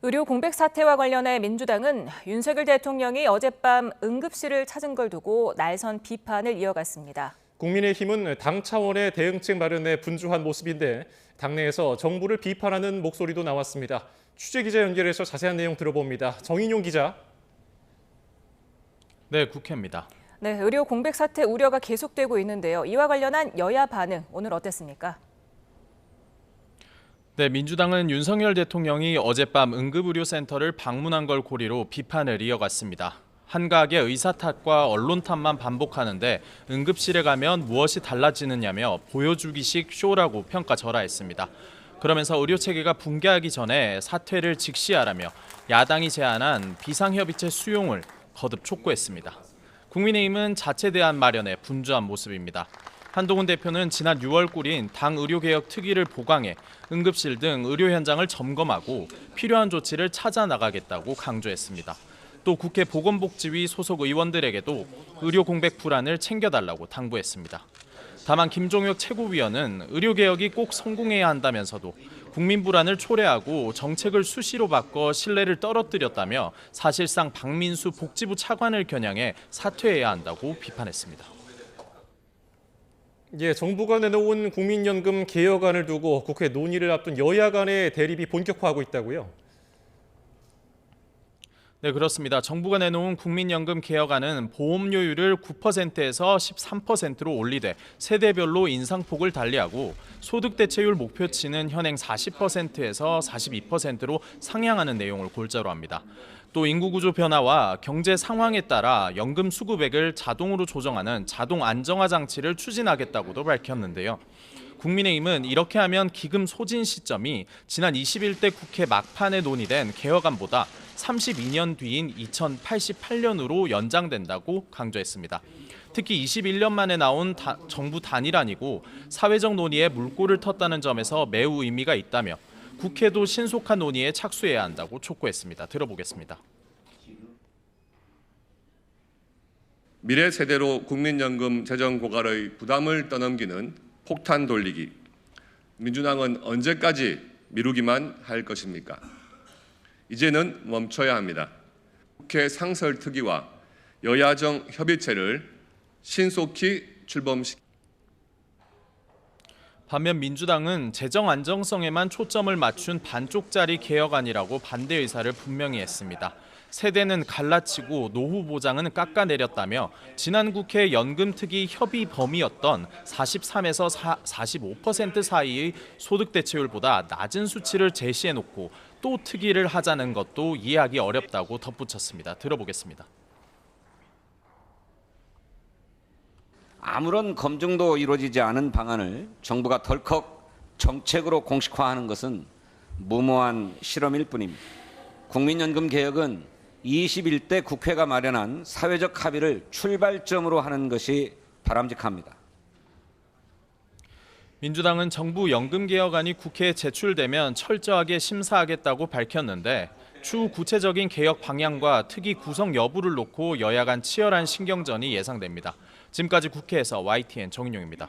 의료 공백 사태와 관련해 민주당은 윤석열 대통령이 어젯밤 응급실을 찾은 걸 두고 날선 비판을 이어갔습니다. 국민의힘은 당 차원의 대응책 마련에 분주한 모습인데 당내에서 정부를 비판하는 목소리도 나왔습니다. 취재기자 연결해서 자세한 내용 들어봅니다. 정인용 기자. 네, 국회입니다. 네, 의료 공백 사태 우려가 계속되고 있는데요. 이와 관련한 여야 반응 오늘 어땠습니까? 네, 민주당은 윤석열 대통령이 어젯밤 응급의료센터를 방문한 걸 고리로 비판을 이어갔습니다. 한가하게 의사 탓과 언론 탓만 반복하는데 응급실에 가면 무엇이 달라지느냐며 보여주기식 쇼라고 평가절하했습니다. 그러면서 의료체계가 붕괴하기 전에 사퇴를 직시하라며 야당이 제안한 비상협의체 수용을 거듭 촉구했습니다. 국민의힘은 자체 대안 마련에 분주한 모습입니다. 한동훈 대표는 지난 6월 꾸린 당 의료개혁 특위를 보강해 응급실 등 의료 현장을 점검하고 필요한 조치를 찾아 나가겠다고 강조했습니다. 또 국회 보건복지위 소속 의원들에게도 의료 공백 불안을 챙겨달라고 당부했습니다. 다만 김종혁 최고위원은 의료개혁이 꼭 성공해야 한다면서도 국민 불안을 초래하고 정책을 수시로 바꿔 신뢰를 떨어뜨렸다며 사실상 박민수 복지부 차관을 겨냥해 사퇴해야 한다고 비판했습니다. 정부가 내놓은 국민연금 개혁안을 두고 국회 논의를 앞둔 여야 간의 대립이 본격화하고 있다고요? 네, 그렇습니다. 정부가 내놓은 국민연금 개혁안은 보험료율을 9%에서 13%로 올리되 세대별로 인상폭을 달리하고 소득 대체율 목표치는 현행 40%에서 42%로 상향하는 내용을 골자로 합니다. 또 인구구조 변화와 경제 상황에 따라 연금 수급액을 자동으로 조정하는 자동 안정화 장치를 추진하겠다고도 밝혔는데요. 국민의힘은 이렇게 하면 기금 소진 시점이 지난 21대 국회 막판에 논의된 개혁안보다 32년 뒤인 2088년으로 연장된다고 강조했습니다. 특히 21년 만에 나온 정부 단일안이고 사회적 논의에 물꼬를 텄다는 점에서 매우 의미가 있다며 국회도 신속한 논의에 착수해야 한다고 촉구했습니다. 들어보겠습니다. 미래 세대로 국민연금 재정 고갈의 부담을 떠넘기는 폭탄 돌리기. 민주당은 언제까지 미루기만 할 것입니까? 이제는 멈춰야 합니다. 국회 상설특위와 여야정 협의체를 신속히 출범시킵니다. 반면 민주당은 재정 안정성에만 초점을 맞춘 반쪽짜리 개혁안이라고 반대 의사를 분명히 했습니다. 세대는 갈라치고 노후 보장은 깎아내렸다며 지난 국회 연금특위 협의 범위였던 43에서 45% 사이의 소득 대체율보다 낮은 수치를 제시해놓고 또 특위를 하자는 것도 이해하기 어렵다고 덧붙였습니다. 들어보겠습니다. 아무런 검증도 이루어지지 않은 방안을 정부가 덜컥 정책으로 공식화하는 것은 무모한 실험일 뿐입니다. 국민연금 개혁은 21대 국회가 마련한 사회적 합의를 출발점으로 하는 것이 바람직합니다. 민주당은 정부 연금개혁안이 국회에 제출되면 철저하게 심사하겠다고 밝혔는데 추후 구체적인 개혁 방향과 특위 구성 여부를 놓고 여야 간 치열한 신경전이 예상됩니다. 지금까지 국회에서 YTN 정인용입니다.